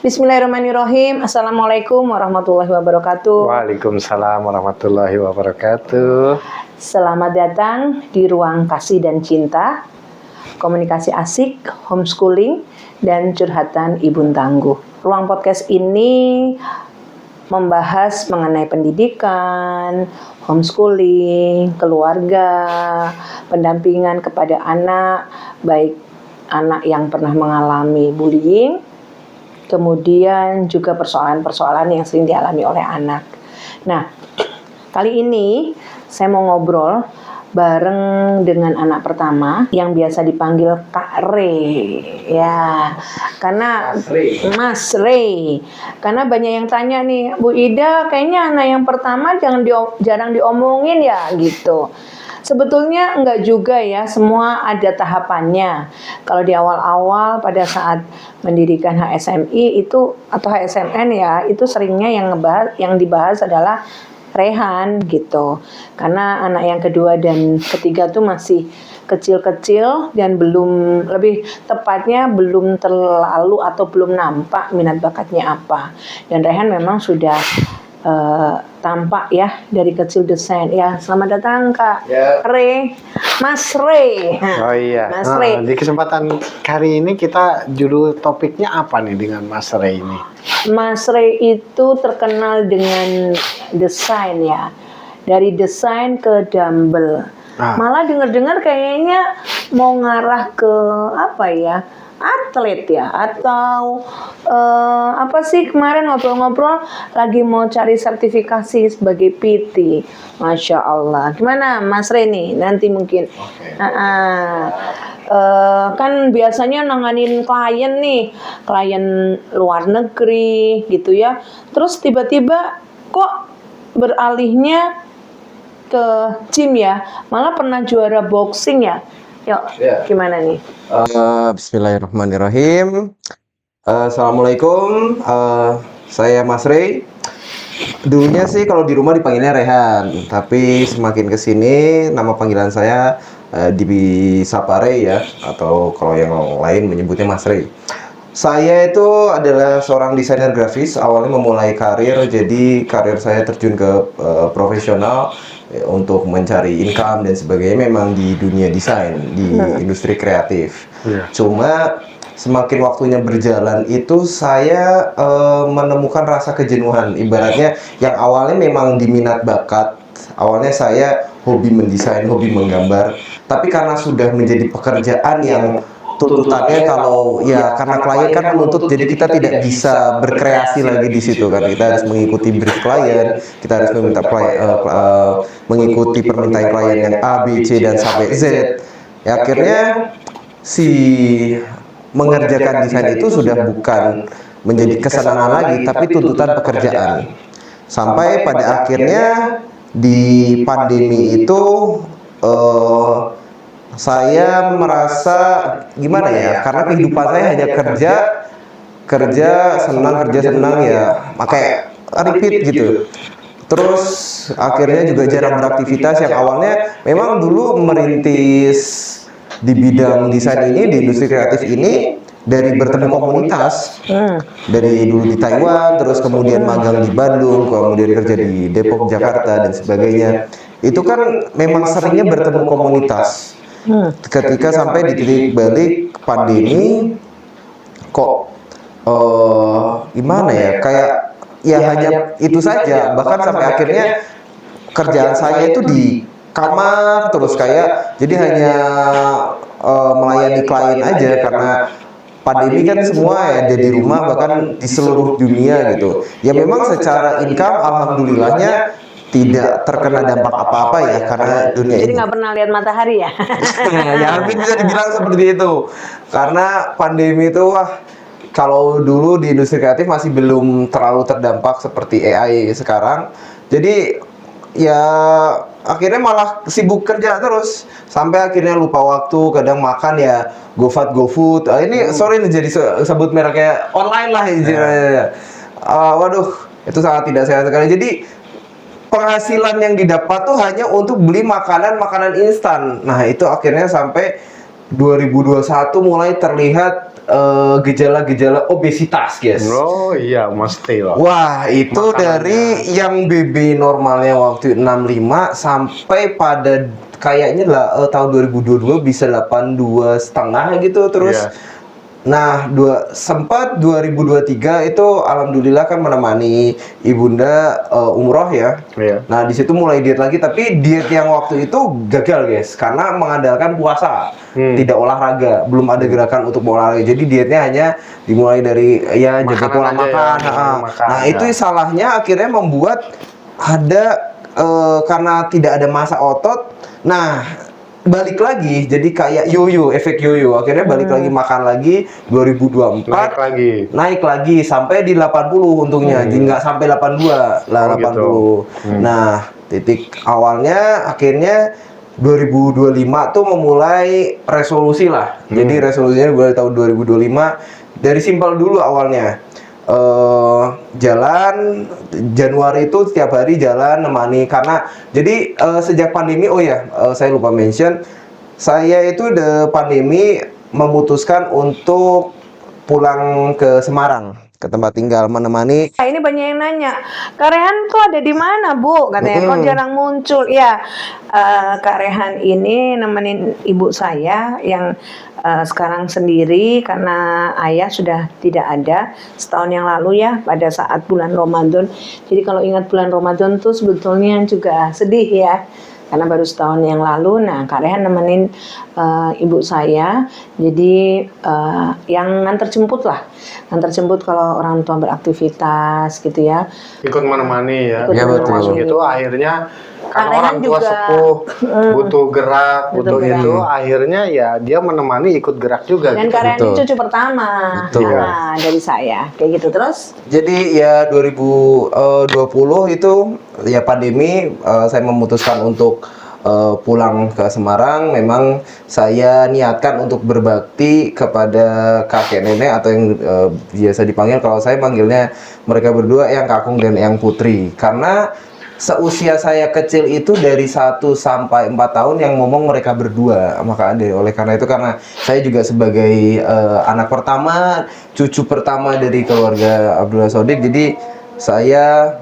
Bismillahirrahmanirrahim. Assalamualaikum warahmatullahi wabarakatuh. Waalaikumsalam warahmatullahi wabarakatuh. Selamat datang di Ruang Kasih dan Cinta, komunikasi asik, homeschooling, dan curhatan Ibu Tangguh. Ruang podcast ini membahas mengenai pendidikan, homeschooling, keluarga, pendampingan kepada anak, baik anak yang pernah mengalami bullying, kemudian juga persoalan-persoalan yang sering dialami oleh anak. Nah, kali ini saya mau ngobrol bareng dengan anak pertama yang biasa dipanggil Kak Re, ya, karena Mas Re. Karena banyak yang tanya nih, Bu Ida, kayaknya anak yang pertama jarang diomongin ya, gitu. Sebetulnya enggak juga ya, semua ada tahapannya. Kalau di awal-awal pada saat mendirikan HSMI itu atau HSMN ya, itu seringnya yang dibahas adalah Rehan gitu. Karena anak yang kedua dan ketiga tuh masih kecil-kecil dan lebih tepatnya belum terlalu atau belum nampak minat bakatnya apa. Dan Rehan memang sudah tampak ya dari kecil desain ya. Selamat datang Kak Re, Mas Re. Oh iya. Mas Re. Di kesempatan kali ini kita judul topiknya apa nih dengan Mas Re ini? Mas Re itu terkenal dengan desain ya. Dari desain ke dumbbell. Malah dengar-dengar kayaknya mau ngarah ke apa ya? Atlet ya, atau apa sih, kemarin ngobrol-ngobrol lagi mau cari sertifikasi sebagai PT. Masya Allah. Gimana Mas Reni nanti mungkin kan biasanya nanganin klien nih, klien luar negeri gitu ya, terus tiba-tiba kok beralihnya ke gym ya, malah pernah juara boxing ya. Yuk, gimana nih? Bismillahirrahmanirrahim. Assalamualaikum. Saya Mas Rey. Dulunya sih kalau di rumah dipanggilnya Rehan, tapi semakin kesini nama panggilan saya disapa Rey ya, atau kalau yang lain menyebutnya Mas Rey. Saya itu adalah seorang desainer grafis. Awalnya memulai karir, jadi karir saya terjun ke profesional untuk mencari income dan sebagainya memang di dunia desain, di industri kreatif. Cuma semakin waktunya berjalan itu saya menemukan rasa kejenuhan. Ibaratnya yang awalnya memang diminat bakat, awalnya saya hobi mendesain, hobi menggambar, tapi karena sudah menjadi pekerjaan yang tuntutannya kalau ya karena klien kan menuntut, jadi kita tidak bisa berkreasi lagi di situ kan. Kita harus mengikuti brief klien, kita harus meminta mengikuti permintaan klien yang A, B, C dan sampai Z. Ya, akhirnya si mengerjakan desain itu sudah bukan menjadi kesenangan lagi, tapi tuntutan pekerjaan. Sampai pada akhirnya di pandemi itu saya merasa gimana ya, karena kehidupan saya hanya kerja senang ya, pakai repeat gitu. Terus akhirnya juga jarang beraktivitas. Yang awalnya memang dulu merintis di bidang desain ini, di industri kreatif ini, dari bertemu komunitas, dari dulu di Taiwan, terus kemudian magang di Bandung, kemudian kerja di Depok, Jakarta dan sebagainya. Itu kan memang seringnya bertemu komunitas. Ketika sampai di titik balik pandemi, kok gimana ya, kayak ya hanya itu saja. Bahkan sampai akhirnya kerjaan saya itu di kamar terus, kayak jadi hanya melayani klien aja karena pandemi kan semua ya ada di rumah, bahkan di seluruh dunia gitu. Ya memang secara income alhamdulillahnya tidak terkena dampak apa-apa ya, karena dunia jadi ini. nggak pernah lihat matahari ya? Ya mungkin bisa dibilang seperti itu. Karena pandemi itu kalau dulu di industri kreatif masih belum terlalu terdampak seperti AI sekarang. Jadi ya akhirnya malah sibuk kerja terus sampai akhirnya lupa waktu, kadang makan ya GoFood. Ini sorry nih jadi sebut mereknya online lah ya. Waduh, itu sangat tidak sehat sekali. Jadi penghasilan yang didapat tuh hanya untuk beli makanan instan. Nah, itu akhirnya sampai 2021 mulai terlihat gejala-gejala obesitas, guys. Oh iya, mesti loh. Wah, itu Makanannya. dari yang BB normalnya waktu 65 sampai pada kayaknya lah tahun 2022 bisa 82,5 gitu terus. Iya. Nah, sempat 2023 itu alhamdulillah kan menemani ibunda umroh ya. Iya. Nah, di situ mulai diet lagi, tapi diet yang waktu itu gagal, guys, karena mengandalkan puasa, tidak olahraga, belum ada gerakan untuk olahraga. Jadi dietnya hanya dimulai dari ya jaga Makanan pola aja makan. ya, Nah, makan, nah, ya. itu salahnya akhirnya membuat ada karena tidak ada massa otot. Nah, balik lagi jadi kayak yoyo, efek yoyo. Akhirnya balik lagi makan lagi 2024 naik lagi sampai di 80 untungnya. Jadi nggak sampai 82 lah, Oh, 80. gitu. Nah, titik awalnya akhirnya 2025 tuh memulai resolusi lah. Jadi resolusinya mulai tahun 2025 dari simpel dulu awalnya. Jalan Januari itu setiap hari jalan nemani karena jadi sejak pandemi saya lupa mention, saya itu pandemi memutuskan untuk pulang ke Semarang ke tempat tinggal menemani. Nah, ini banyak yang nanya, Kak Rehan tuh ada di mana, Bu? Katanya, kok jarang muncul. Ya, Kak Rehan ini nemenin ibu saya yang sekarang sendiri karena ayah sudah tidak ada setahun yang lalu ya pada saat bulan Ramadan. Jadi kalau ingat bulan Ramadan tuh sebetulnya juga sedih ya. Karena baru setahun yang lalu, nah Kak Rehan nemenin ibu saya, jadi yang nganter jemput lah, nganter jemput kalau orang tua beraktivitas gitu ya. Ikut menemani ya. Ikut Ya, betul. Termasuk itu akhirnya kan Kalian orang tua juga, sepuh butuh gerak, butuh gerak. itu, akhirnya ya dia menemani ikut gerak juga. Dan gitu. Kak Rehan ini Betul. cucu pertama, Betul. nah, dari saya, kayak gitu terus. Jadi ya 2020 itu ya pandemi, saya memutuskan untuk pulang ke Semarang. Memang saya niatkan untuk berbakti kepada kakek nenek atau yang biasa dipanggil, kalau saya manggilnya mereka berdua, Eyang Kakung dan Eyang Putri, karena seusia saya kecil itu dari 1 sampai 4 tahun yang ngomong mereka berdua. Maka oleh karena itu, karena saya juga sebagai anak pertama, cucu pertama dari keluarga Abdullah Sodik, jadi saya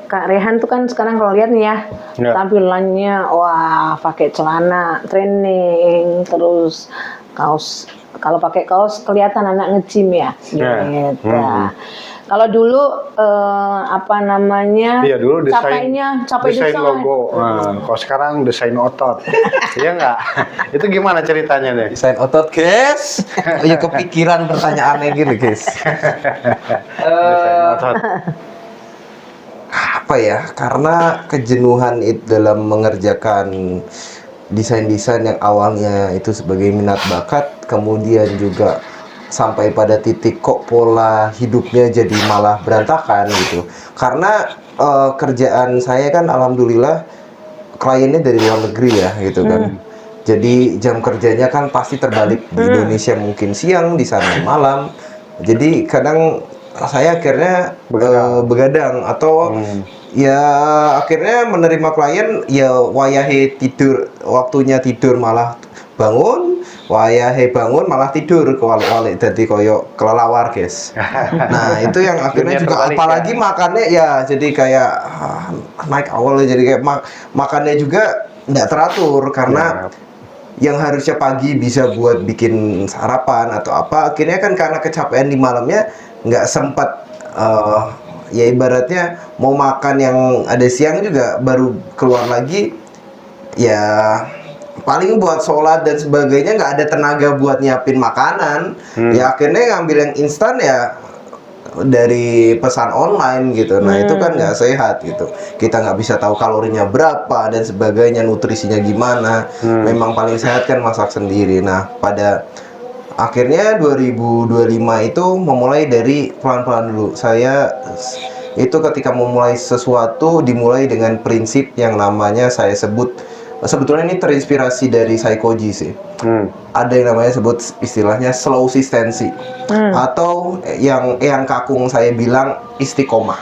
Kak Rehan tuh kan sekarang kalau lihat nih ya, Ya. tampilannya wah pakai celana training terus kaos, kalau pakai kaos kelihatan anak nge-gym ya. Ya. Gitu. Kalau dulu apa namanya? Iya dulu capek desain logo. Nah, kalau sekarang desain otot. Iya nggak? Itu gimana ceritanya deh? desain otot, guys. Ya kepikiran pertanyaannya gini, guys. Desain otot. Apa ya? Karena kejenuhan dalam mengerjakan desain-desain yang awalnya itu sebagai minat bakat, kemudian juga sampai pada titik kok pola hidupnya jadi malah berantakan gitu. Karena kerjaan saya kan alhamdulillah kliennya dari luar negeri ya gitu kan. Jadi jam kerjanya kan pasti terbalik, di Indonesia mungkin siang, di sana malam. Jadi kadang saya akhirnya begadang atau ya akhirnya menerima klien ya wayahe tidur, waktunya tidur malah bangun, wayahe bangun malah tidur, kewalik-walik jadi koyo kelelawar, guys. Nah, itu yang akhirnya Dunia juga terbalik, apalagi ya. makannya ya jadi kayak naik awalnya jadi kayak makannya juga nggak teratur karena yang harusnya pagi bisa buat bikin sarapan atau apa, akhirnya kan karena kecapean di malamnya nggak sempat ya ibaratnya mau makan yang ada siang juga baru keluar lagi ya paling buat sholat dan sebagainya, nggak ada tenaga buat nyiapin makanan. Ya akhirnya ngambil yang instan ya dari pesan online gitu. Nah itu kan nggak sehat gitu, kita nggak bisa tahu kalorinya berapa dan sebagainya, nutrisinya gimana. Memang paling sehat kan masak sendiri. Nah pada akhirnya 2025 itu memulai dari pelan-pelan dulu. Saya itu ketika memulai sesuatu dimulai dengan prinsip yang namanya saya sebut, sebetulnya ini terinspirasi dari Psychology sih. Ada yang namanya sebut istilahnya slow consistency atau yang Kakung saya bilang istiqomah.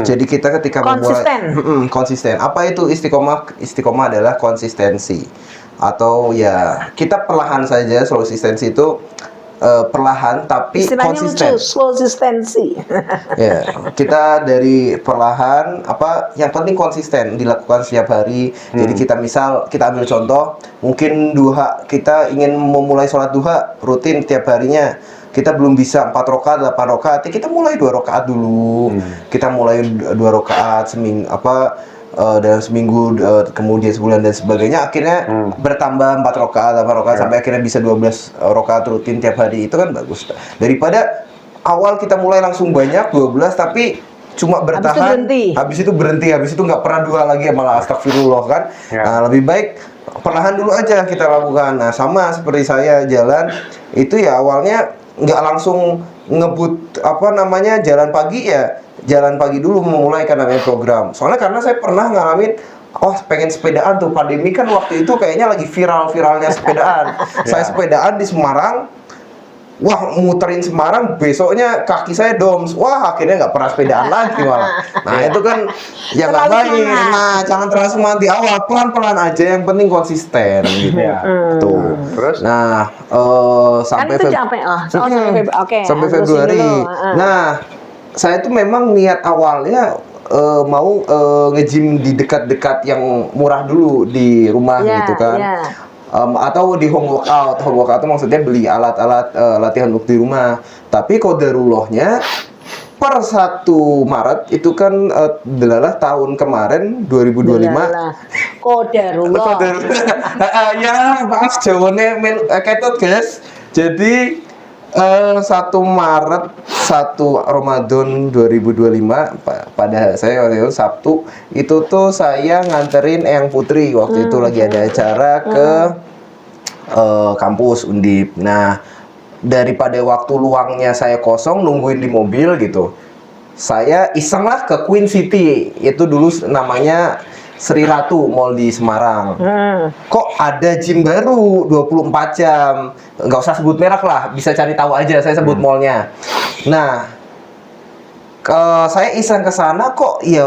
Jadi kita ketika Konsisten. memulai konsisten. Apa itu istiqomah? Istiqomah adalah konsistensi. Atau ya kita perlahan saja, slow consistency itu perlahan tapi Istilahnya konsisten. lucu, konsistensi. Ya, kita dari perlahan yang penting konsisten dilakukan setiap hari. Jadi kita ambil contoh, mungkin duha, kita ingin memulai sholat duha rutin tiap harinya. Kita belum bisa 4 rakaat, 8 rakaat, ya kita mulai 2 rakaat dulu. Kita mulai 2 rakaat dalam seminggu, kemudian sebulan dan sebagainya, akhirnya bertambah 4 rakaat, 8 rakaat sampai akhirnya bisa 12 rakaat rutin tiap hari. Itu kan bagus. Daripada awal kita mulai langsung banyak 12 tapi cuma bertahan, habis itu berhenti, habis itu nggak pernah dua lagi, malah astagfirullah kan. Nah, lebih baik perlahan dulu aja kita lakukan. Nah, sama seperti saya jalan itu ya, awalnya nggak langsung ngebut jalan pagi ya. Jalan pagi dulu memulai kan namanya program. Soalnya karena saya pernah ngalamin, pengen sepedaan tuh, pandemi kan waktu itu kayaknya lagi viral-viralnya sepedaan. Saya sepedaan di Semarang, muterin Semarang, besoknya kaki saya doms. Akhirnya nggak pernah sepedaan lagi malah. Nah itu kan yang nggak baik. Nah, jangan terlalu semangat di awal, pelan-pelan aja, yang penting konsisten gitu. Tuh. Terus? Nah, sampai sampai Februari. Nah, saya tuh memang niat awalnya mau nge-gym di dekat-dekat yang murah dulu di rumah gitu kan. Atau di home workout. Home workout itu maksudnya beli alat-alat latihan untuk di rumah. Tapi qadarullahnya per 1 Maret itu kan adalah tahun kemarin 2025. Qadarullah. Ya, maaf jawabannya ketut guys. Jadi 1 Maret 1 Ramadan 2025 pada saya waktu itu Sabtu, itu tuh saya nganterin Eyang Putri waktu itu lagi ada acara ke kampus Undip. Nah, daripada waktu luangnya saya kosong nungguin di mobil gitu, saya iseng lah ke Queen City, itu dulu namanya Sri Ratu Mall di Semarang. Kok ada gym baru 24 jam? Nggak usah sebut merek lah, bisa cari tahu aja, saya sebut mallnya. Nah, saya iseng ke sana kok ya,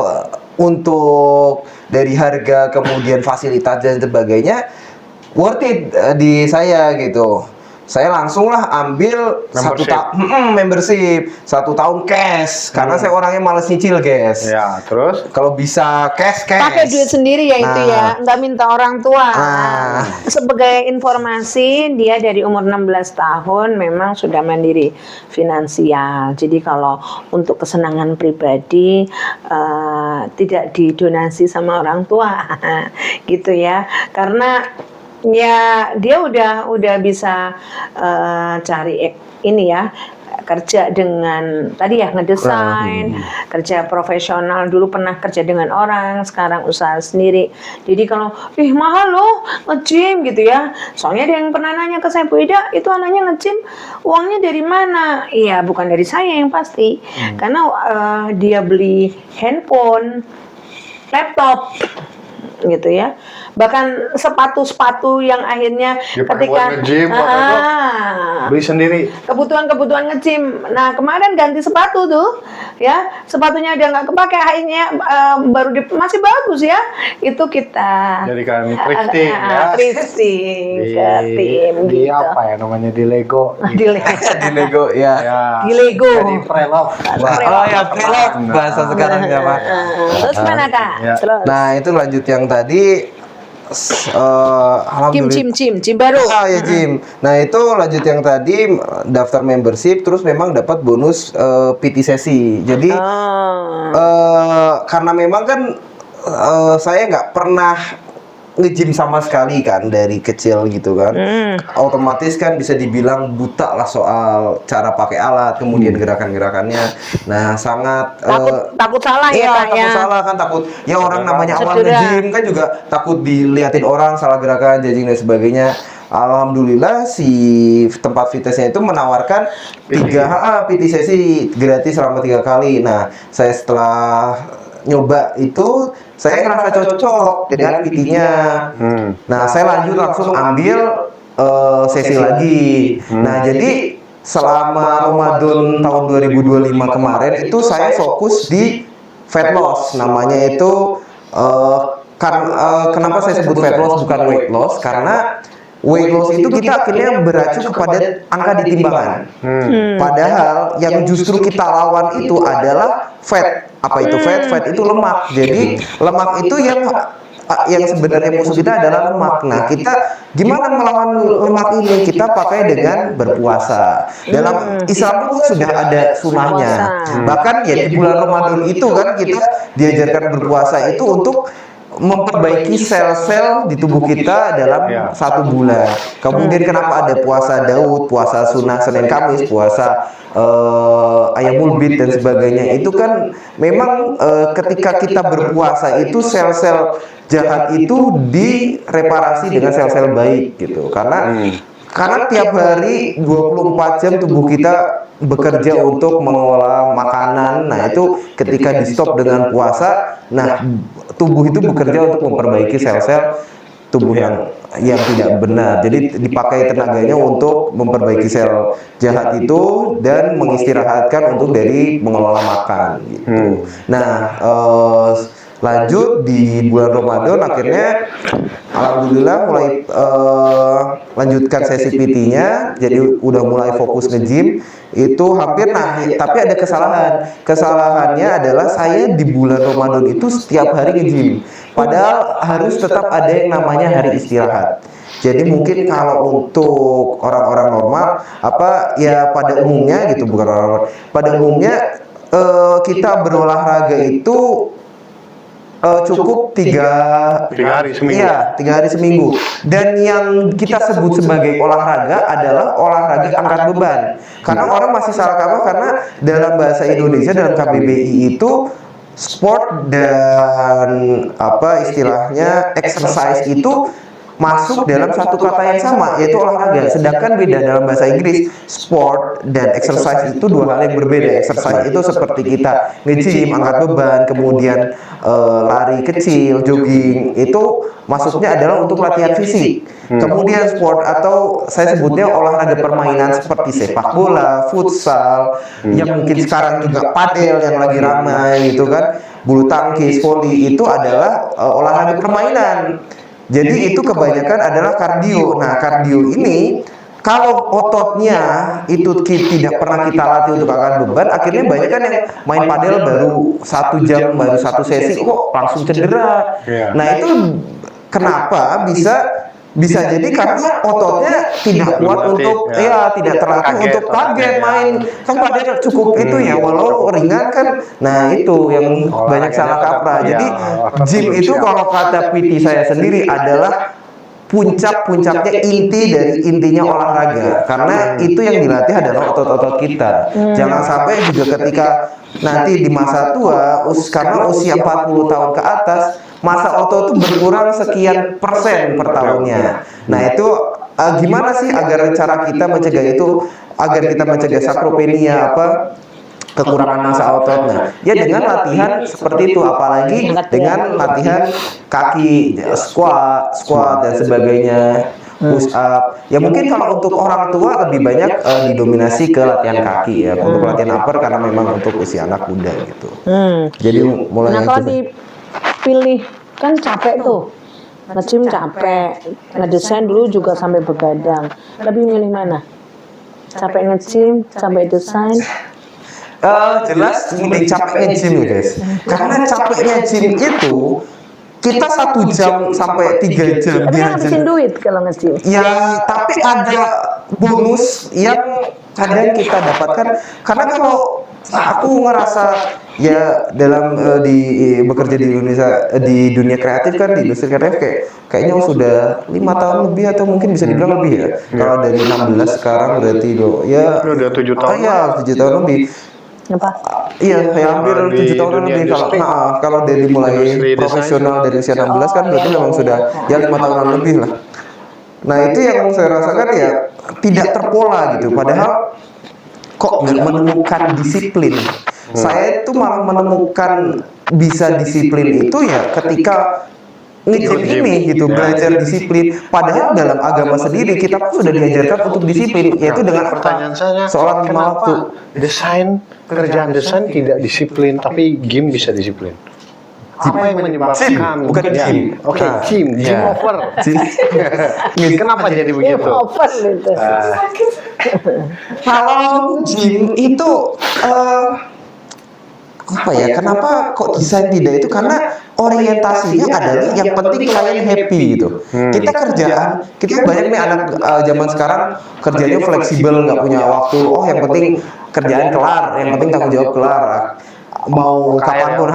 untuk dari harga kemudian fasilitas dan sebagainya worth it di saya gitu. Saya langsung lah ambil membership 1 tahun cash, karena saya orangnya males nyicil guys. Ya, terus kalau bisa cash. Pakai duit sendiri ya, itu ya, nggak minta orang tua. Sebagai informasi, dia dari umur 16 tahun memang sudah mandiri finansial. Jadi kalau untuk kesenangan pribadi tidak didonasi sama orang tua, gitu ya. Karena ya dia udah bisa cari ini ya, kerja dengan tadi ya ngedesain, kerja profesional, dulu pernah kerja dengan orang, sekarang usaha sendiri. Jadi kalau mahal loh nge-gym gitu ya, soalnya ada yang pernah nanya ke saya, Bu Ida, itu anaknya nge-gym uangnya dari mana? Iya, bukan dari saya yang pasti, karena dia beli handphone, laptop gitu ya, bahkan sepatu-sepatu yang akhirnya ketika beli sendiri, kebutuhan nge-gym. Nah, kemarin ganti sepatu tuh ya, sepatunya udah nggak kepake, akhirnya baru masih bagus ya, itu kita jadikan thrifting ya, thrifting ke tim di gitu. apa ya namanya, di Lego Di Lego ya. Di Lego di pre-love. Pre-love bahasa sekarang ya Pak. Terus mana Kak? Terus. Nah, itu lanjut yang tadi Gym baru. Ya gym. Nah, itu lanjut yang tadi daftar membership, terus memang dapat bonus PT sesi. Jadi karena memang kan saya nggak pernah nge-gym sama sekali kan dari kecil gitu kan, otomatis kan bisa dibilang buta lah soal cara pakai alat, kemudian gerakan-gerakannya. Nah, sangat takut salah ya Kak, takut salah kan, takut ya orang namanya awal nge-gym kan juga takut diliatin orang salah gerakan, judging dan sebagainya. Alhamdulillah si tempat fitnessnya itu menawarkan 3 PT sesi gratis selama 3 kali. Nah, saya setelah nyoba itu saya ngerasa cocok dengan PT-nya. Nah, saya lanjut langsung ambil sesi lagi. Nah, jadi selama Ramadan tahun 2025 kemarin itu saya fokus di fat loss, namanya itu kenapa saya sebut fat loss bukan weight loss, karena weight loss itu kita akhirnya beracu kepada angka di timbangan. Padahal yang justru kita lawan itu adalah fat. Apa itu fat? Fat itu lemak. Jadi lemak itu yang sebenarnya musuh kita adalah lemak. Nah, kita gimana melawan lemak ini? Kita pakai dengan berpuasa. Dalam Islam pun sudah ada sunahnya. Bahkan ya di bulan Ramadan itu kan kita diajarkan berpuasa itu untuk memperbaiki sel-sel di tubuh kita dalam 1 bulan. Kemudian kenapa ada puasa Daud, puasa sunnah Senin Kamis, puasa Ayamul Bid dan sebagainya. Itu kan memang ketika kita berpuasa itu sel-sel jahat itu direparasi dengan sel-sel baik gitu. Karena tiap hari 24 jam tubuh kita bekerja untuk mengolah makanan. Nah, itu ketika di stop dengan puasa, nah tubuh itu bekerja untuk memperbaiki sel-sel tubuh yang tidak benar. Jadi dipakai tenaganya untuk memperbaiki sel jahat itu dan mengistirahatkan untuk dari mengelola makan gitu. Nah, lanjut di bulan Ramadan akhirnya alhamdulillah mulai lanjutkan sesi PT-nya, jadi udah mulai fokus nge-gym itu hampir. Nah, tapi ada kesalahannya adalah saya di bulan Ramadan itu setiap hari nge-gym, padahal harus tetap ada yang namanya hari istirahat. Jadi mungkin kalau untuk orang-orang normal ya pada umumnya gitu, bukan orang-orang, pada umumnya kita berolahraga itu cukup 3 hari seminggu. Iya, 3 hari seminggu. Dan yang kita sebut sebagai olahraga adalah olahraga angkat beban. Karena orang masih salah kaprah, karena dalam bahasa Indonesia dalam KBBI itu sport dan istilahnya exercise itu masuk dalam satu kata yang sama, yaitu olahraga. Sedangkan beda dalam bahasa Inggris, sport dan exercise itu 2 hal yang berbeda. Exercise itu seperti kita nge-gym, angkat beban, kemudian lari kecil, jogging, itu masuknya adalah untuk latihan fisik. Kemudian sport atau saya sebutnya olahraga permainan seperti sepak bola, futsal, yang mungkin sekarang juga padel yang lagi ramai gitu kan, bulu tangkis, voli, itu adalah olahraga permainan. Jadi itu kebanyakan adalah kardio. Nah, kardio ini kalau ototnya itu tidak pernah kita latih untuk angkat beban, akhirnya banyak kan yang main padel baru 1 jam, baru 1 sesi kok langsung cedera. Nah, itu kenapa bisa jadi karena ototnya tidak kuat untuk tidak terlatih untuk kaget main. Kan padahal cukup itu ya, walau ringan kan. Nah, itu yang banyak salah kaprah. Jadi gym itu kalau kata PT saya sendiri adalah puncak-puncaknya intinya olahraga, karena itu yang dilatih adalah otot-otot kita. Jangan sampai juga ketika nanti di masa tua, karena usia 40 tahun ke atas, masa otot itu berkurang sekian persen per tahunnya. Nah, itu gimana sih agar cara kita mencegah itu, agar kita mencegah sarkopenia, kekurangan massa ototnya? Ya dengan latihan seperti itu, apalagi dengan latihan kaki, squat dan sebagainya, push up. Ya mungkin kalau untuk orang tua lebih banyak didominasi ke latihan kaki ya, untuk latihan upper karena memang untuk usia anak muda gitu. Jadi mulai kalau dipilih kan capek tuh, nge-gym capek, ngedesain dulu juga sampai begadang. Lebih milih mana? Capek nge-gym, capek desain? Jelas lebih capeknya gym ya guys, karena capeknya gym itu kita 1 jam sampai 3 jam tapi kan habisin duit kalau nge-gym ya, tapi ada bonus yang kadang kita dapatkan. Karena kalau aku ngerasa ya dalam bekerja di Indonesia, di dunia kreatif kan, di industri kreatif kayaknya sudah 5 tahun lebih atau mungkin bisa dibilang lebih ya. Kalau dari 16 sekarang berarti ya udah 7 tahun. Ya 7 tahun lebih. Iya, hampir 7 tahun lebih. Kalau dari mulai profesional dari usia 16 kan berarti memang sudah ya 5 tahunan lebih lah. Nah, itu yang saya rasakan ya tidak terpola gitu. Padahal kok nggak menemukan disiplin. Saya itu malah menemukan bisa disiplin itu ya ketika nge-gym ini gitu, belajar disiplin. Padahal dalam agama sendiri kita pun sudah diajarkan untuk disiplin, yaitu dengan pertanyaan saya, sholat 5 waktu. Kerjaan desain tidak disiplin, tapi gym bisa disiplin? Apa yang menyebabkan? Bukan Ya. gym. Oke, Nah, gym ya. over. Kenapa jadi Game begitu? over gitu. Kalau gym itu apa ya? Kenapa kok desain tidak itu? Karena orientasinya adalah yang penting klien happy gitu. Kita kerjaan, kita banyak nih anak zaman sekarang kerjanya fleksibel, nggak punya waktu. Oh, yang penting kerjaan kelar, yang penting tanggung jawab kelar. Mau kapanpun.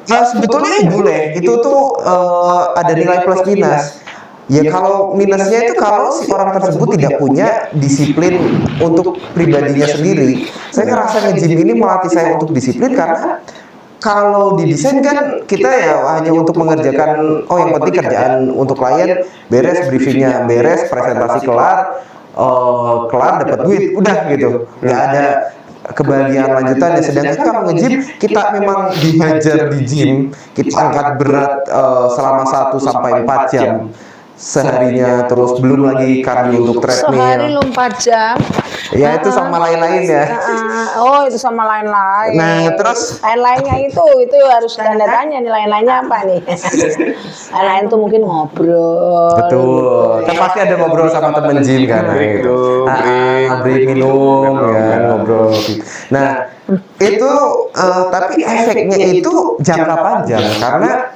Sebetulnya boleh. Itu tuh ada nilai plus minus. Ya kalau minusnya itu kalau si orang tersebut tidak punya disiplin untuk pribadinya sendiri. Saya ngerasa nge-gym ini melatih saya untuk disiplin karena kalau didesain kan kita ya hanya untuk mengerjakan yang penting kerjaan untuk klien beres, briefingnya beres, presentasi kelar, kelar dapat duit, udah gitu. Nggak ada kebahagiaan lanjutannya. Sedangkan kalau nge-gym kita memang dihajar di gym, kita angkat berat selama 1 sampai 4 jam seharinya, terus belum lagi kardio untuk Sehari treadmill. 4 jam. Ya itu sama lain-lain ya. Oh, itu sama lain-lain. Nah, terus lain-lainnya itu harus tanda tanya nih, lain-lainnya apa nih? Lain-lain tuh mungkin ngobrol. betul. Kan pasti ada ngobrol sama temen gym kan. Break tuh, Break minum kan, ngobrol. Nah, itu tapi efeknya itu jangka panjang karena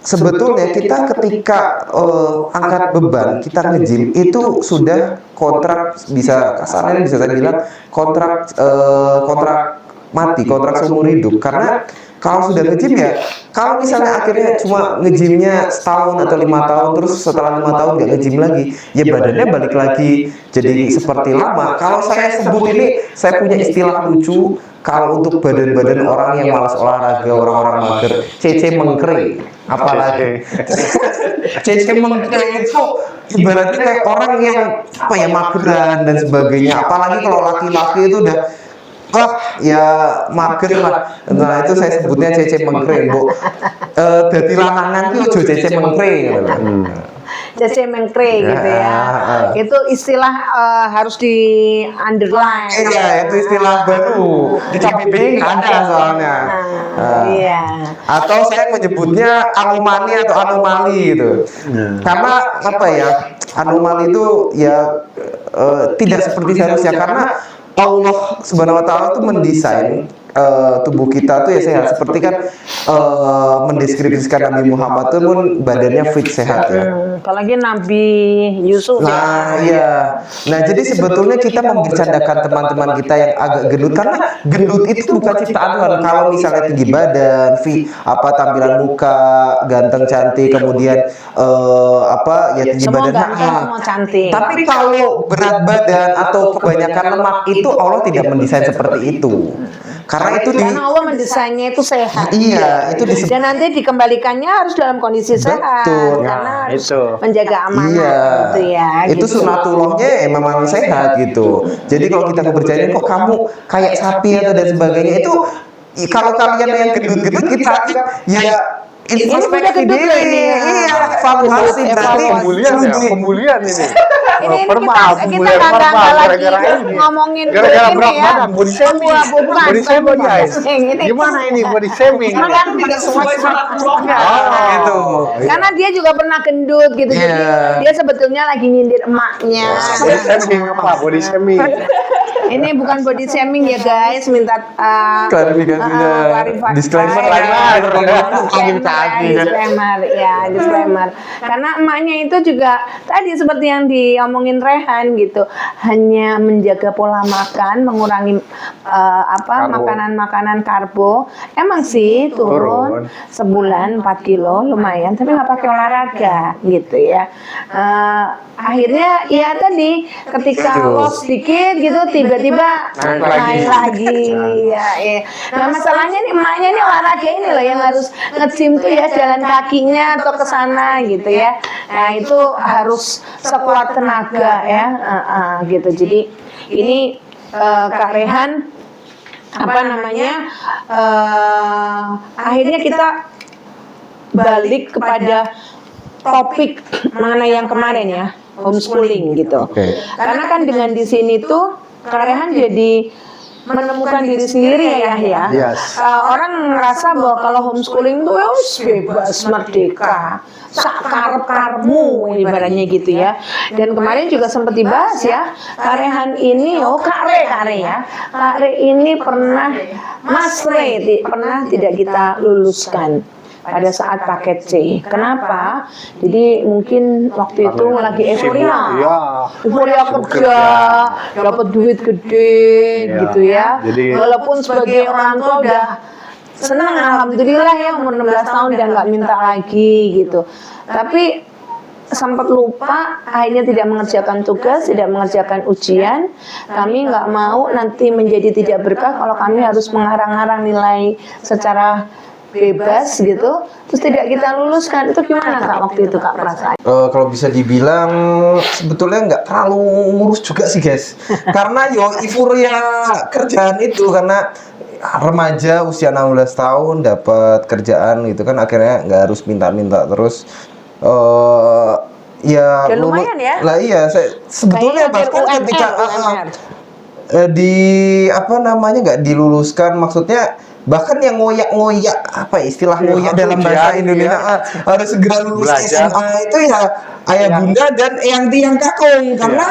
sebetulnya kita ketika angkat beban, kita nge-gym itu sudah kontrak, bisa kasarnya bisa saya bilang kontrak mati, kontrak seumur hidup. Karena kalau sudah nge-gym ya, kalau misalnya akhirnya cuma nge-gymnya setahun atau 5 tahun, terus setelah 5 tahun nggak nge-gym lagi, ya badannya balik lagi jadi seperti lama. Kalau saya sebut ini, saya punya istilah lucu. Kalau untuk badan-badan orang yang malas olahraga, orang-orang mager, cece mengkering. Apalagi cece mengkering itu ibaratnya kayak orang yang apa ya, mageran dan sebagainya. Apalagi kalau laki-laki itu udah ya mager lah. Nah itu saya sebutnya cece mengkering, Bu. Dadi lanangan itu ojo cece mengkring gitu. Cece mengkre gitu ya. Itu istilah harus di underline. Iya, itu istilah baru. Di KBBI nggak ada soalnya. Iya. Atau saya menyebutnya anomali atau anomali gitu. Karena apa ya? Anomali itu ya tidak seperti seharusnya, karena Allah Subhanahu wa taala itu mendesain tubuh kita tuh ya sehat, seperti kan mendeskripsikan Nabi Muhammad tuh pun badannya fit, sehat ya. Apalagi Nabi Yusuf Nah, iya. Nah, jadi sebetulnya kita membercandakan teman-teman kita yang agak gendut, karena gendut itu bukan ciptaan Tuhan. Kalau misalnya tinggi badan, tampilan muka, ganteng cantik, kemudian ya tinggi semua badan, ganteng, semua cantik. tapi kalau berat badan atau kebanyakan lemak itu Allah tidak mendesain seperti itu. Karena Allah mendesainnya itu sehat. Iya, itu dan nanti dikembalikannya harus dalam kondisi sehat. Betul. Karena Nah, harus itu. menjaga amanah gitu ya. Itu gitu. sunatullahnya memang sehat gitu. Jadi kalau kita kepercayaan kok kamu kayak sapi atau dan sebagainya itu, kalau kalian yang gendut-gendut kita ya introspeksi gendut diri. ini, Iya, evaluasi berarti Pembulian ini. Ini Permaaf, kita pembulian nggak verbal lagi gara-gara ini. ngomongin Gara-gara ini berat ya. badan, body shaming. Bukan, Body bukan shaming, body guys. shaming. Ini Gimana ini body shaming? Karena tidak sesuai sama gitu. Karena dia juga pernah gendut gitu. Jadi Iya. dia sebetulnya lagi nyindir emaknya. Body shaming apa? Body shaming. Ini bukan body shaming ya guys, minta Klarifikasinya. klarifikasi. Disclaimer Ya, disclaimer. disclaimer. Karena emaknya itu juga tadi seperti yang diomongin Rehan gitu, hanya menjaga pola makan, mengurangi makanan-makanan karbo. Emang sih turun sebulan 4 kilo lumayan, tapi nggak pakai olahraga gitu ya. Akhirnya ya tadi ketika loss sedikit gitu tiba-tiba naik lagi. Ya. Nah masalahnya nih emaknya nih olahraga ini loh yang harus nge-gym tuh ya, jalan kakinya atau ke sana gitu ya. Nah itu harus sekuat tenaga ya, gitu. Jadi ini Kak Rehan akhirnya kita balik kepada topik mengenai yang kemarin ya, homeschooling gitu. Oke. Karena kan dengan di sini tuh Kak Rehan jadi menemukan diri sendiri ya. Yes. Orang ngerasa bahwa kalau homeschooling tuh ya wis bebas merdeka, sak karep-karepmu ibaratnya gitu ya. Dan kemarin juga sempat dibahas ya, Kak Rehan ini, Kak Re ini pernah pernah tidak kita luluskan pada saat paket C. Kenapa? Jadi mungkin waktu itu lagi euforia. Iya. Euforia kerja, dapat duit gede gitu ya. Jadi- walaupun sebagai orang tua udah senang alhamdulillah ya umur 16 tahun dan nggak minta lagi gitu. Tapi sempat lupa, akhirnya tidak mengerjakan tugas, tidak mengerjakan ujian. Kami nggak mau nanti menjadi tidak berkah kalau kami harus mengarang-arang nilai secara bebas gitu, terus tidak kita luluskan. Itu gimana Kak waktu itu Kak perasaan? Kalau bisa dibilang sebetulnya nggak terlalu ngurus juga sih guys, karena euforia kerjaan itu karena remaja usia 16 tahun dapat kerjaan gitu kan, akhirnya nggak harus minta-minta terus. Ya Dan lumayan ya. Lah iya, saya sebetulnya Kayaknya bahkan UMR, ketika UMR. di apa namanya nggak diluluskan, maksudnya bahkan yang ngoyak-ngoyak apa istilah ngoyak dalam bahasa ujian, Indonesia harus segera lulus Belajar. SMA itu ya ayah bunda dan eyang tiang kakung, karena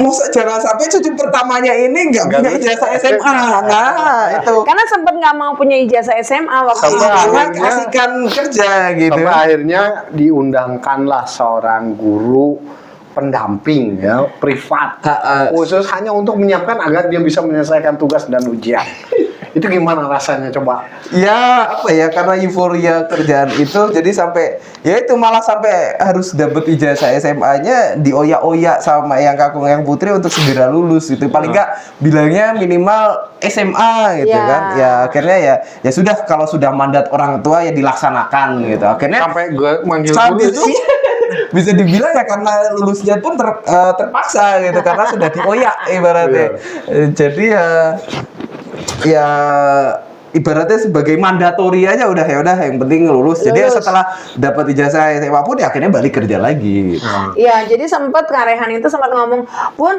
masa jangan sampai cucu pertamanya ini nggak punya ijazah SMA. Nah itu Karena sempat nggak mau punya ijazah SMA waktu Sampai itu. karena akhirnya- kasihkan kerja gitu. Sampai akhirnya diundangkanlah seorang guru pendamping ya privat khusus hanya untuk menyiapkan agar dia bisa menyelesaikan tugas dan ujian. Itu gimana rasanya coba? Ya apa ya, karena euforia kerjaan itu jadi sampai ya itu malah sampai harus dapat ijazah SMA-nya dioyak-oyak sama yang kakung yang putri untuk segera lulus gitu. Paling enggak bilangnya minimal SMA gitu Ya. kan. Ya akhirnya ya sudah, kalau sudah mandat orang tua ya dilaksanakan gitu. Akhirnya Sampai gue manggil sampai guru itu bisa dibilang ya karena lulusnya pun terpaksa gitu karena sudah dioyak ibaratnya. Jadi ya ibaratnya sebagai mandatori aja udah yang penting lulus. Jadi Lulus. setelah dapat ijazah SMA pun ya akhirnya balik kerja lagi. Iya, jadi sempat Kak Rehan itu sempat ngomong, Bun,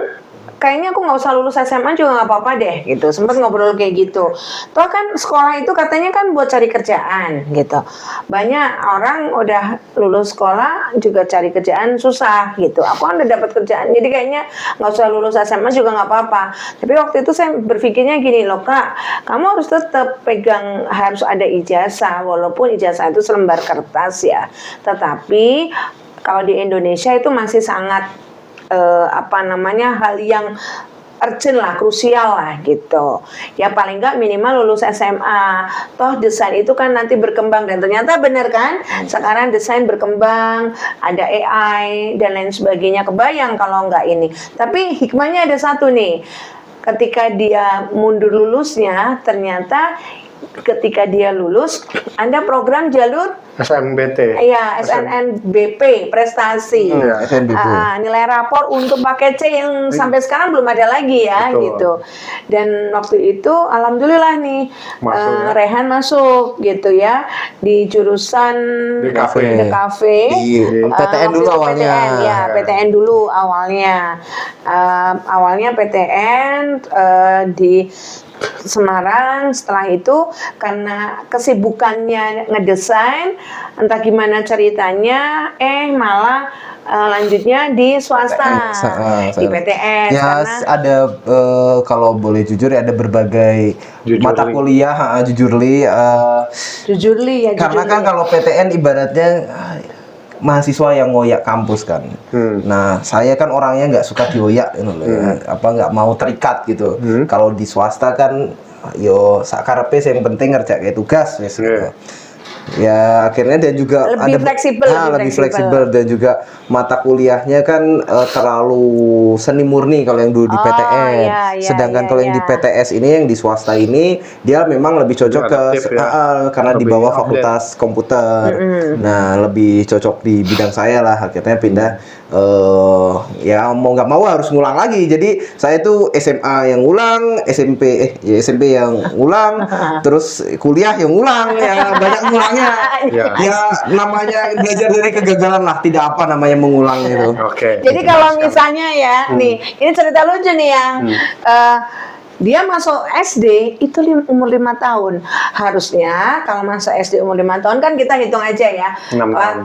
kayaknya aku nggak usah lulus SMA juga nggak apa-apa deh, gitu. Sempat ngobrol kayak gitu. Toh kan sekolah itu katanya kan buat cari kerjaan, gitu. Banyak orang udah lulus sekolah juga cari kerjaan susah, gitu. Aku kan udah dapat kerjaan, jadi kayaknya nggak usah lulus SMA juga nggak apa-apa. Tapi waktu itu saya berpikirnya gini loh Kak, kamu harus tetap pegang, harus ada ijazah, walaupun ijazah itu selembar kertas ya. Tetapi kalau di Indonesia itu masih sangat hal yang urgent lah, krusial lah gitu. Ya paling nggak minimal lulus SMA. Toh desain itu kan nanti berkembang dan ternyata benar kan? Sekarang desain berkembang, ada AI dan lain sebagainya. Kebayang kalau nggak ini. Tapi hikmahnya ada satu nih. Ketika dia mundur lulusnya, ternyata ketika dia lulus ada program jalur SNBT. iya, SNMBP, prestasi. SNBP. Nilai rapor untuk paket C yang sampai sekarang belum ada lagi ya, Betul. gitu. Dan waktu itu, alhamdulillah nih, Masuk ya. Rehan masuk gitu ya di jurusan DKV. DKV. Di PTN Waktu dulu itu awalnya. PTN, ya, PTN dulu awalnya. Awalnya PTN di Semarang. Setelah itu karena kesibukannya ngedesain, entah gimana ceritanya, malah lanjutnya di swasta, di PTN. Ya Karena ada kalau boleh jujur ya ada berbagai Jujurli. mata kuliah jujurli jujurli ya, karena jujurli kan ya. kalau PTN ibaratnya mahasiswa yang ngoyak kampus kan. Nah, saya kan orangnya nggak suka dioyak gitu loh ya. Apa nggak mau terikat gitu. Kalau di swasta kan yo sakarepe yang penting ngerjain tugas wes gitu. Ya akhirnya dia juga Lebih fleksibel, lebih fleksibel dan juga mata kuliahnya kan terlalu seni murni kalau yang dulu di Oh, PTN. iya, iya, Sedangkan iya, kalau yang di iya. PTS ini yang di swasta ini dia memang lebih cocok ke Adaptif ya. karena di Lebih bawah update. fakultas komputer. Nah, lebih cocok di bidang saya lah. Akhirnya pindah ya mau nggak mau harus ngulang lagi. Jadi saya tuh SMA yang ngulang, SMP yang ngulang, terus kuliah yang ngulang, ya banyak ngulangnya. Ya. Ya namanya belajar dari kegagalan lah, tidak apa namanya mengulang itu. Oke. Jadi kalau misalnya ya, nih, ini cerita lucu nih ya. dia masuk SD itu umur 5 tahun. Harusnya kalau masuk SD umur 5 tahun kan kita hitung aja ya. 6 tahun.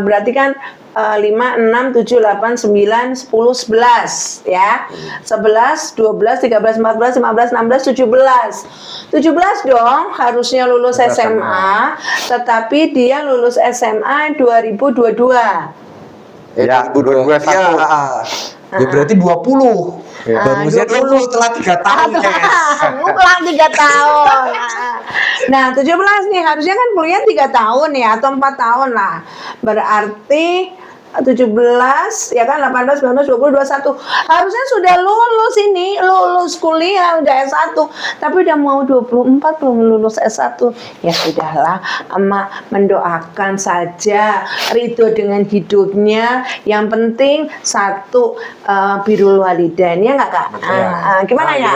Berarti kan 5, 6, 7, 8, 9, 10, 11 ya. 11, 12, 13, 14, 15, 16, 17. 17 dong harusnya lulus SMA, tetapi dia lulus SMA 2022. Ya, 2021. Ya berarti 20. Ya. Baru usia 20 setelah 3 tahun, Pulang 3 tahun. Nah, 17 nih harusnya kan kuliah 3 tahun ya atau 4 tahun lah. Berarti 17 ya kan 18, 19, 20, 21 harusnya sudah lulus kuliah udah S1 tapi udah mau 24 belum lulus S1. Ya sudahlah, emak mendoakan saja ridho dengan hidupnya, yang penting satu birrul walidain ya nggak Kak? Gimana ya?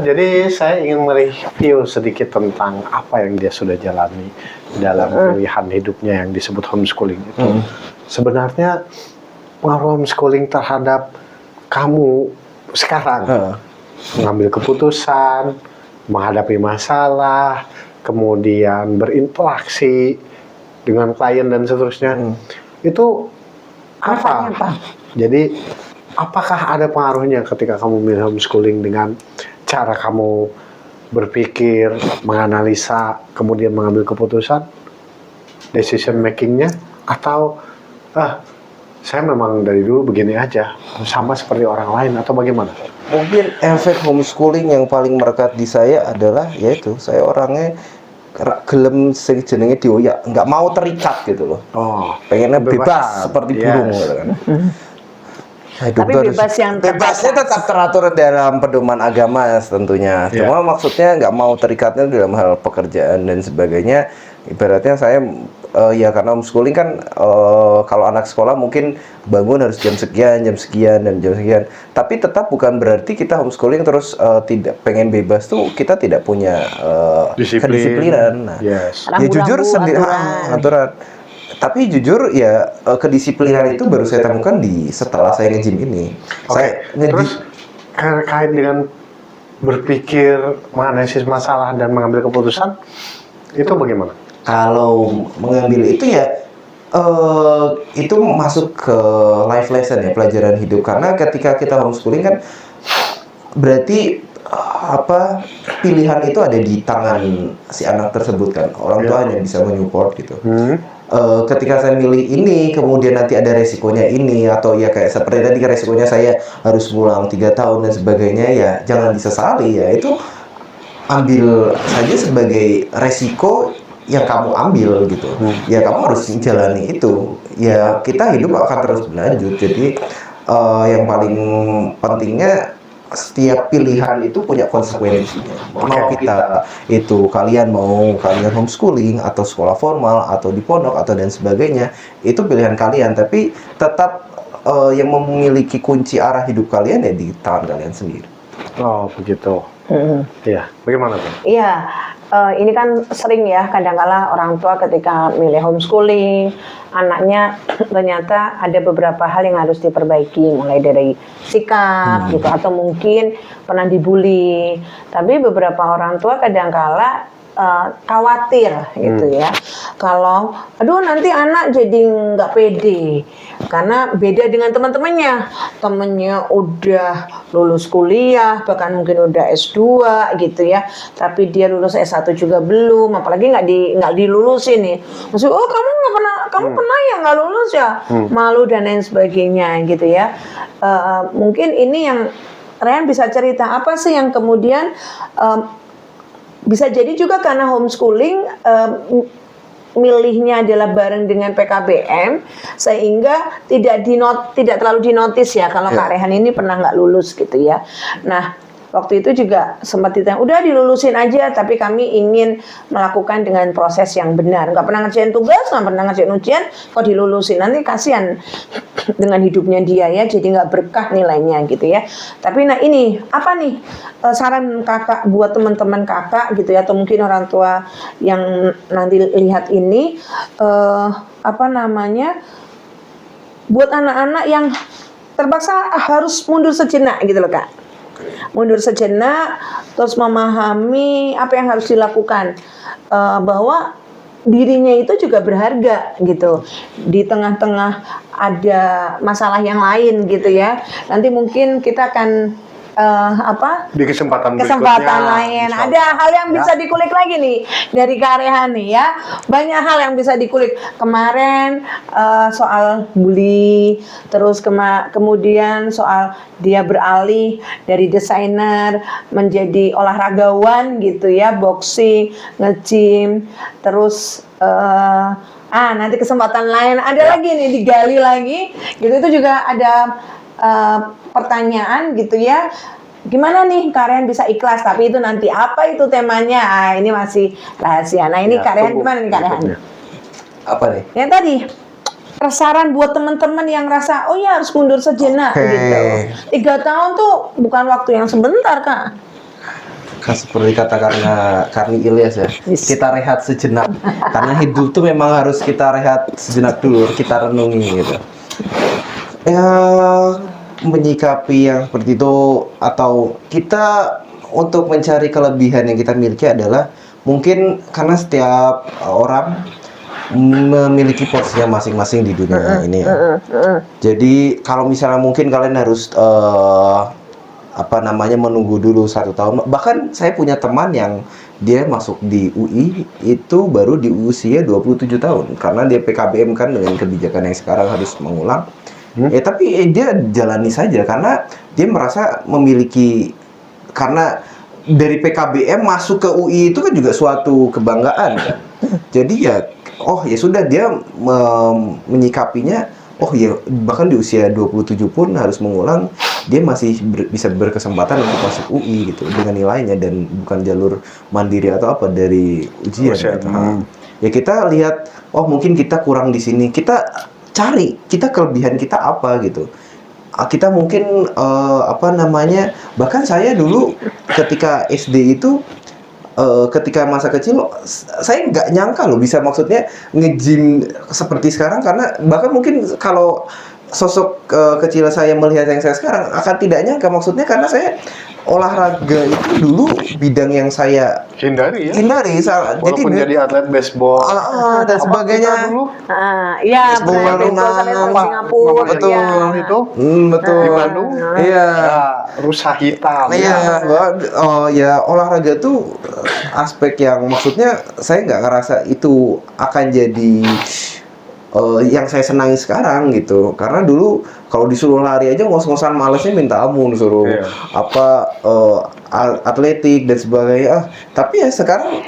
Jadi saya ingin mereview sedikit tentang apa yang dia sudah jalani dalam pilihan hidupnya yang disebut homeschooling itu. Sebenarnya pengaruh homeschooling terhadap kamu sekarang mengambil keputusan, menghadapi masalah, kemudian berinteraksi dengan klien dan seterusnya, itu apa? Jadi apakah ada pengaruhnya ketika kamu memilih homeschooling dengan cara kamu berpikir, menganalisa, kemudian mengambil keputusan, decision makingnya, atau saya memang dari dulu begini aja, sama seperti orang lain, atau bagaimana? Mungkin efek homeschooling yang paling melekat di saya adalah yaitu saya orangnya gelem sing jenenge dioyak, nggak mau terikat gitu loh. Pengennya bebas seperti burung gitu kan. Tapi bebas yang bebasnya tetap teratur dalam pedoman agama tentunya. Cuma maksudnya nggak mau terikatnya dalam hal pekerjaan dan sebagainya. Ibaratnya saya ya karena homeschooling kan kalau anak sekolah mungkin bangun harus jam sekian dan jam sekian. Tapi tetap bukan berarti kita homeschooling terus tidak pengen bebas tuh kita tidak punya kedisiplinan. Nah, ya jujur sendiri aturan. Tapi jujur ya kedisiplinan itu baru saya temukan setelah saya nge-gym ini. Saya terus terkait dengan berpikir menganalisis masalah dan mengambil keputusan itu bagaimana? Kalau mengambil itu ya itu masuk ke life lesson ya, pelajaran hidup. Karena ketika kita homeschooling kan berarti pilihan itu ada di tangan si anak tersebut kan. Orang tua hanya bisa menyupport gitu. Ketika saya milih ini, kemudian nanti ada resikonya ini, atau ya kayak seperti tadi resikonya saya harus pulang 3 tahun dan sebagainya, ya jangan disesali ya, itu ambil saja sebagai resiko yang kamu ambil gitu. Ya kamu harus menjalani itu. Ya kita hidup akan terus berlanjut. Jadi yang paling pentingnya setiap pilihan itu punya konsekuensinya. Mau kita itu kalian homeschooling atau sekolah formal atau di pondok atau dan sebagainya, itu pilihan kalian. Tapi tetap yang memiliki kunci arah hidup kalian ya di tangan kalian sendiri. Oh begitu. Iya, bagaimana tuh? Iya, ini kan sering ya kadang-kala orang tua ketika milih homeschooling, anaknya ternyata ada beberapa hal yang harus diperbaiki, mulai dari sikap gitu, atau mungkin pernah dibully. Tapi beberapa orang tua kadang-kala khawatir gitu ya, kalau aduh nanti anak jadi nggak pede karena beda dengan temennya udah lulus kuliah, bahkan mungkin udah S2 gitu ya, tapi dia lulus S1 juga belum, apalagi nggak dilulusin nih. Maksud, kamu pernah ya nggak lulus ya, malu dan lain sebagainya gitu ya. Mungkin ini yang Ryan bisa cerita apa sih yang kemudian bisa jadi juga karena homeschooling milihnya adalah bareng dengan PKBM sehingga tidak terlalu dinotis ya kalau Kak Rehan ini pernah nggak lulus gitu ya. Nah waktu itu juga sempat ditanya, udah dilulusin aja, tapi kami ingin melakukan dengan proses yang benar. Nggak pernah ngerjain tugas, nggak pernah ngerjain ujian, kok dilulusin, nanti kasihan dengan hidupnya dia ya, jadi nggak berkah nilainya gitu ya. Tapi nah ini apa nih saran kakak buat teman-teman kakak gitu ya, atau mungkin orang tua yang nanti lihat ini buat anak-anak yang terpaksa harus mundur sejenak gitu loh Kak. Mundur sejenak, terus memahami apa yang harus dilakukan, bahwa dirinya itu juga berharga gitu. Di tengah-tengah ada masalah yang lain gitu ya. Nanti mungkin kita akan Di kesempatan lain. Ada hal yang bisa dikulik lagi nih dari Kak Rehan nih ya. Banyak hal yang bisa dikulik. Kemarin soal bully, terus kemudian soal dia beralih dari desainer menjadi olahragawan gitu ya, boxing, nge-gym, terus nanti kesempatan lain ada lagi nih, digali lagi gitu. Itu juga ada pertanyaan gitu ya, gimana nih Karen bisa ikhlas, tapi itu nanti apa itu temanya, ini masih rahasia. Nah ini Karen gimana nih Karen? Apa nih? Yang tadi saran buat teman-teman yang rasa oh ya harus mundur sejenak gitu. 3 tahun tuh bukan waktu yang sebentar Kak. Seperti kata Karni Ilyas ya, kita rehat sejenak. Karena hidup tuh memang harus kita rehat sejenak dulu, kita renungi gitu. Ya, menyikapi yang seperti itu, atau kita untuk mencari kelebihan yang kita miliki adalah mungkin karena setiap orang memiliki porsinya masing-masing di dunia ini ya. Jadi kalau misalnya mungkin kalian harus menunggu dulu 1 tahun. Bahkan saya punya teman yang dia masuk di UI itu baru di usia 27 tahun karena dia PKBM kan dengan kebijakan yang sekarang harus mengulang. Tapi dia jalani saja karena dia merasa memiliki, karena dari PKBM masuk ke UI itu kan juga suatu kebanggaan kan. Jadi ya sudah, dia menyikapinya, bahkan di usia 27 pun harus mengulang, dia masih bisa berkesempatan untuk masuk UI gitu dengan nilainya, dan bukan jalur mandiri atau apa dari ujian gitu. Ya kita lihat, mungkin kita kurang di sini, kita cari kelebihan kita apa gitu. Kita mungkin bahkan saya dulu ketika SD itu, ketika masa kecil saya nggak nyangka loh bisa maksudnya nge-gym seperti sekarang, karena bahkan mungkin kalau sosok kecil saya melihat yang saya sekarang akan tidak nyangka, maksudnya karena saya olahraga itu dulu bidang yang saya hindari. Walaupun jadi atlet baseball dan sebagainya dulu. Baseball sampai Singapura. Itu betul di Bandung. Rusa hitam. Olahraga tuh aspek yang maksudnya saya nggak ngerasa itu akan jadi yang saya senangi sekarang gitu. Karena dulu kalau disuruh lari aja ngos-ngosan malesnya minta ampun, suruh atletik dan sebagainya. Tapi ya sekarang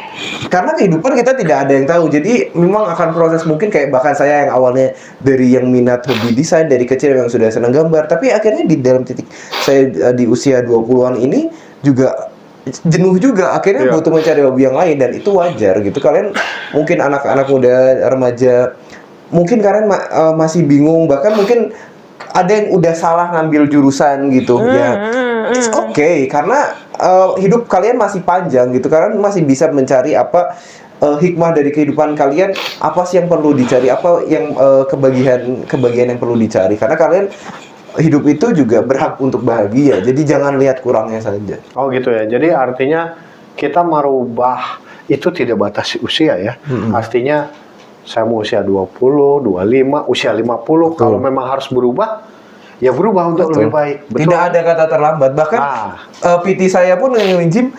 karena kehidupan kita tidak ada yang tahu, jadi memang akan proses, mungkin kayak bahkan saya yang awalnya dari yang minat hobi desain dari kecil yang sudah senang gambar, tapi akhirnya di dalam titik saya di usia 20-an ini juga jenuh juga, akhirnya butuh mencari hobi yang lain, dan itu wajar gitu. Kalian mungkin anak-anak muda, remaja, mungkin kalian masih bingung, bahkan mungkin ada yang udah salah ngambil jurusan gitu. It's okay, karena hidup kalian masih panjang gitu. Kalian masih bisa mencari apa hikmah dari kehidupan kalian, apa sih yang perlu dicari, apa yang kebahagiaan yang perlu dicari. Karena kalian hidup itu juga berhak untuk bahagia. Jadi jangan lihat kurangnya saja. Oh gitu ya. Jadi artinya kita merubah itu tidak batasi usia ya. Artinya saya mau usia 20, 25, usia 50, kalau memang harus berubah, ya berubah untuk lebih baik. Betul. Tidak ada kata terlambat. Bahkan PT saya pun yang nge-gym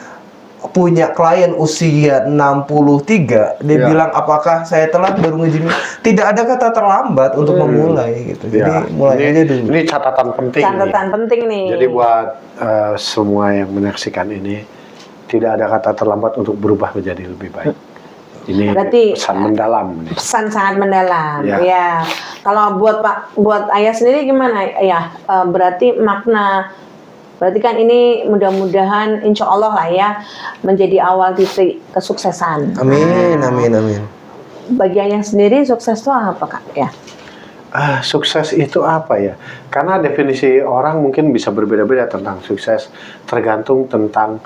punya klien usia 63, dia bilang apakah saya telat baru nge-gym. Tidak ada kata terlambat untuk memulai gitu. Jadi mulai aja dulu. Ini catatan penting. Penting nih. Jadi buat semua yang menyaksikan ini, tidak ada kata terlambat untuk berubah menjadi lebih baik. Ini berarti pesan mendalam. Pesan sangat mendalam. Ya. Kalau buat Ayah sendiri gimana ya? Berarti kan ini mudah-mudahan insya Allah lah ya menjadi awal titik kesuksesan. Amin. Bagi Ayah sendiri sukses itu apa Kak? Ya. Sukses itu apa ya? Karena definisi orang mungkin bisa berbeda-beda tentang sukses, tergantung tentang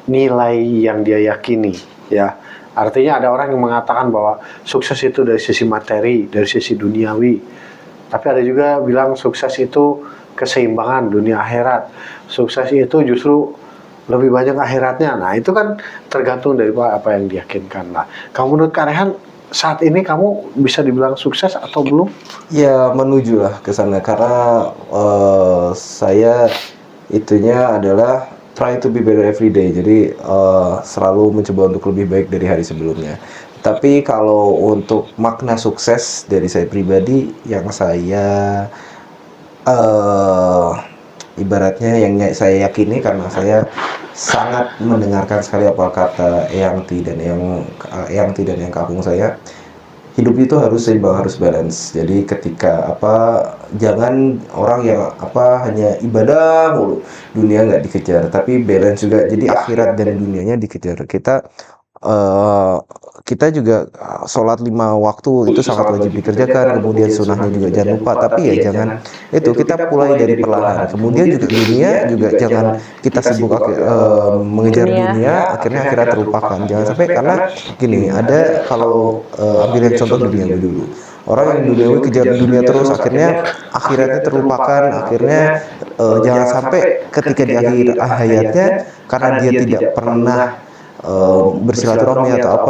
nilai yang dia yakini ya. Artinya ada orang yang mengatakan bahwa sukses itu dari sisi materi, dari sisi duniawi. Tapi ada juga bilang sukses itu keseimbangan dunia akhirat. Sukses itu justru lebih banyak akhiratnya. Nah, itu kan tergantung dari apa yang diyakinkan. Nah, kamu menurut Kak Rehan saat ini kamu bisa dibilang sukses atau belum? Ya menuju lah ke sana karena saya itunya adalah try to be better every day. Jadi selalu mencoba untuk lebih baik dari hari sebelumnya. Tapi kalau untuk makna sukses dari saya pribadi, yang saya ibaratnya yang saya yakini karena saya sangat mendengarkan sekali apa kata Eyangti dan Eyangti dan yang kampung saya, hidup itu harus seimbang, harus balance. Jadi ketika jangan orang yang hanya ibadah mulu, dunia nggak dikejar, tapi balance juga. Jadi akhirat dan dunianya dikejar. Kita juga sholat 5 waktu itu sangat wajib dikerjakan, kemudian sunnahnya juga jangan lupa, tapi ya jangan itu, kita mulai dari perlahan. Kemudian juga dunia juga jangan kita sibuk mengejar dunia, akhirnya akhirat terlupakan. Jangan sampai, karena gini, ada kalau ambil contoh dunia dulu, orang yang duniawi kejar dunia terus, akhirnya akhiratnya terlupakan. Akhirnya jangan sampai ketika di akhir hayatnya, karena dia tidak pernah bersilaturahmi atau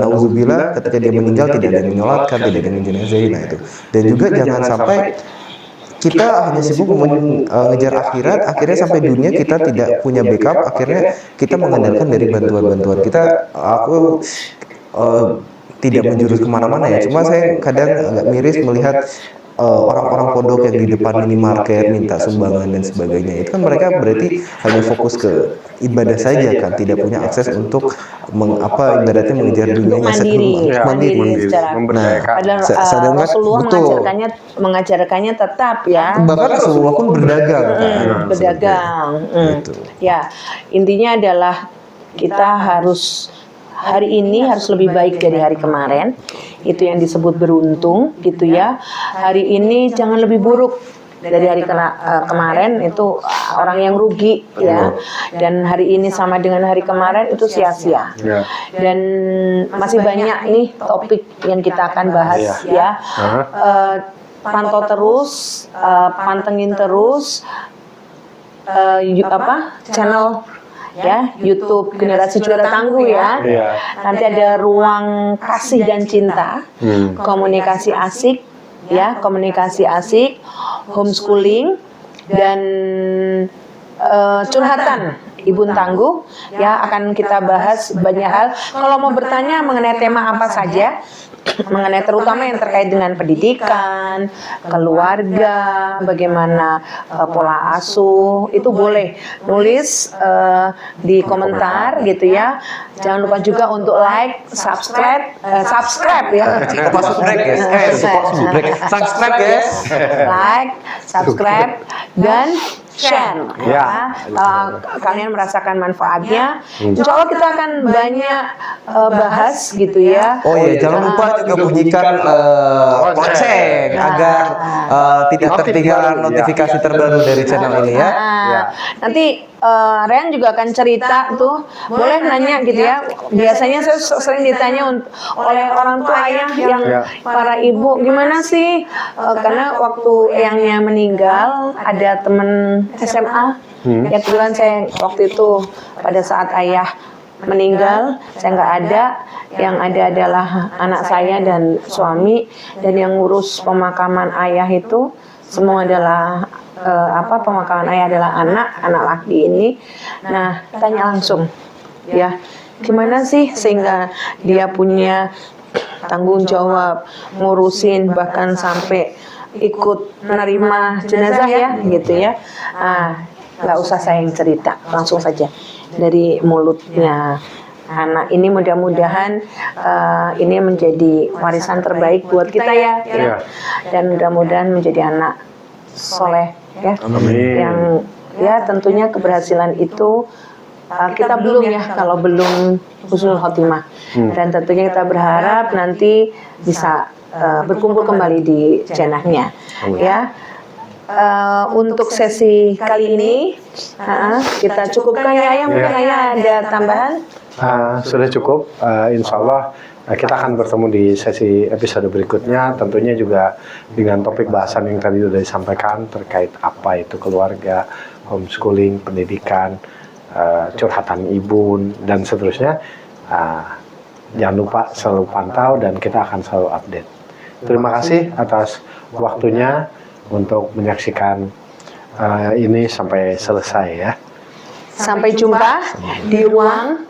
nauzubillah, ketika dia meninggal tidak ada yang menyolatkan, tidak ada yang menjenazahi. Nah itu. Dan juga jangan sampai kita hanya sibuk mengejar akhirat, akhirnya sampai dunia kita tidak punya backup, akhirnya kita mengandalkan dari bantuan-bantuan kita. Aku tidak menjurus kemana-mana ya, cuma saya kadang agak miris melihat orang-orang pondok yang di depan minimarket minta sumbangan dan sebagainya. Itu kan mereka berarti hanya fokus ke ibadah saja kan, tidak punya akses untuk ibaratnya mengejar dunia mandiri secara padahal Rasulullah mengajarkannya tetap ya. Bahkan Rasulullah pun berdagang berdagang. Ya, intinya adalah kita harus hari ini harus lebih baik dari hari kemarin. Itu yang disebut beruntung gitu ya. Hari ini jangan lebih buruk dari hari kemarin, itu orang yang rugi ya. Dan hari ini sama dengan hari kemarin itu sia-sia. Dan masih banyak nih topik yang kita akan bahas ya. Pantau terus, pantengin terus channel ya YouTube Generasi Juara Tangguh ya. Nanti ada ruang kasih dan cinta, komunikasi asik ya, komunikasi asik, homeschooling, dan curhatan Ibu Tangguh ya, akan kita bahas banyak hal. Kalau mau bertanya mengenai tema apa saja, mengenai terutama yang terkait dengan pendidikan, keluarga, bagaimana pola asuh, itu boleh nulis di komentar gitu ya. Jangan lupa juga untuk like, subscribe ya. Subscribe guys. Like, subscribe, dan share ya. Kalian merasakan manfaatnya. Insya Allah kita akan banyak bahas gitu ya. Oh iya, jangan lupa juga bunyikan lonceng agar tidak tertinggal notifikasi terbaru dari channel ini ya. Nanti Rehan juga akan cerita tuh, boleh nanya gitu ya. Biasanya saya sering ditanya oleh orang tua ayah yang para ibu, gimana sih? Karena waktu eyangnya meninggal ada temen SMA. Ya kebetulan saya waktu itu pada saat ayah meninggal, saya nggak ada. Yang ada adalah anak saya dan suami, dan yang ngurus pemakaman ayah itu semua adalah pemakaman ayah adalah anak laki ini. Nah, tanya langsung ya, gimana sih sehingga dia punya tanggung jawab ngurusin bahkan sampai ikut menerima jenazah ya gitu ya. Nggak usah saya yang cerita, langsung saja dari mulutnya anak ini. Mudah-mudahan ini menjadi warisan terbaik buat kita ya. Dan mudah-mudahan menjadi anak soleh ya. Amin. Yang ya tentunya keberhasilan itu kita belum ya, kalau belum husnul khotimah. Dan tentunya kita berharap nanti bisa berkumpul kembali di jannahnya ya. Untuk sesi kali ini kita cukupkan ya. Mungkin Ayah ada tambahan? Sudah cukup. Insya Allah Kita akan bertemu di sesi episode berikutnya, tentunya juga dengan topik bahasan yang tadi sudah disampaikan terkait apa itu keluarga, homeschooling, pendidikan, curhatan ibu, dan seterusnya. Jangan lupa selalu pantau dan kita akan selalu update. Terima kasih atas waktunya untuk menyaksikan ini sampai selesai ya. Sampai jumpa di ruang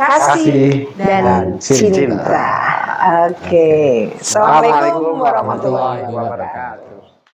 kasih dan cinta. Oke. Assalamualaikum warahmatullahi wabarakatuh.